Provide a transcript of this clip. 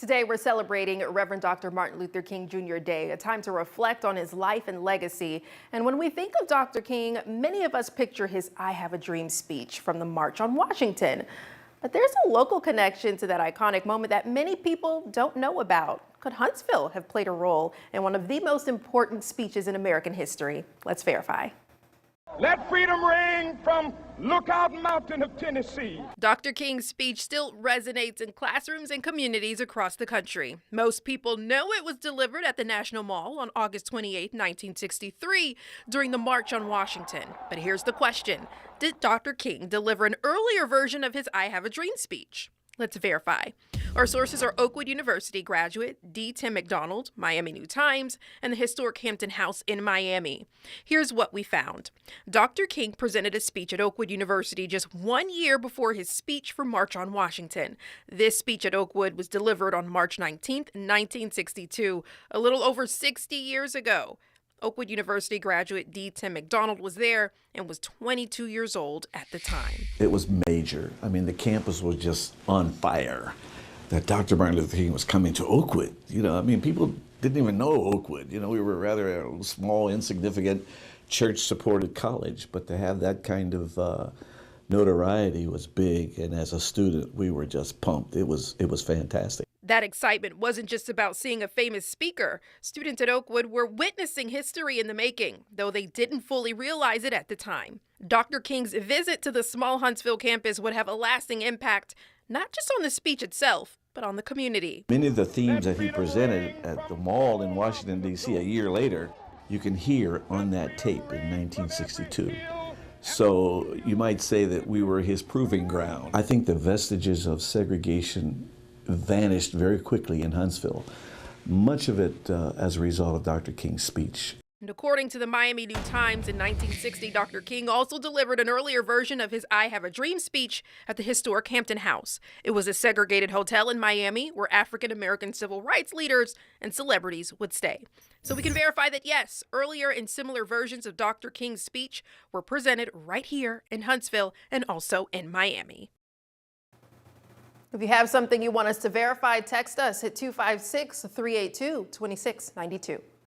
Today, we're celebrating Reverend Dr. Martin Luther King Jr. Day, a time to reflect on his life and legacy. And when we think of Dr. King, many of us picture his I Have a Dream speech from the March on Washington. But there's a local connection to that iconic moment that many people don't know about. Could Huntsville have played a role in one of the most important speeches in American history? Let's verify. Let freedom ring from Lookout Mountain of Tennessee. Dr. King's speech still resonates in classrooms and communities across the country. Most people know it was delivered at the National Mall on August 28, 1963, during the March on Washington. But here's the question. Did Dr. King deliver an earlier version of his I Have a Dream speech? Let's verify. Our sources are Oakwood University graduate D. Tim McDonald, Miami New Times, and the historic Hampton house in Miami. Here's what we found. Dr. King presented a speech at Oakwood University just 1 year before his speech for March on Washington. This speech at Oakwood was delivered on March 19, 1962, a little over 60 years ago. Oakwood University graduate D. Tim McDonald was there and was 22 years old at the time. It was major. I mean, the campus was just on fire that Dr. Martin Luther King was coming to Oakwood. People didn't even know Oakwood. We were rather a small, insignificant, church-supported college, but to have that kind of notoriety was big, and as a student, we were just pumped. It was fantastic. That excitement wasn't just about seeing a famous speaker. Students at Oakwood were witnessing history in the making, though they didn't fully realize it at the time. Dr. King's visit to the small Huntsville campus would have a lasting impact, not just on the speech itself, but on the community. Many of the themes that he presented at the mall in Washington, D.C. a year later, you can hear on that tape in 1962. So you might say that we were his proving ground. I think the vestiges of segregation vanished very quickly in Huntsville, much of it as a result of Dr. King's speech. And according to the Miami New Times, in 1960, Dr. King also delivered an earlier version of his I Have a Dream speech at the historic Hampton house. It was a segregated hotel in Miami where African-American civil rights leaders and celebrities would stay. So we can verify that, yes, earlier and similar versions of Dr. King's speech were presented right here in Huntsville and also in Miami. If you have something you want us to verify, text us at 256-382-2692.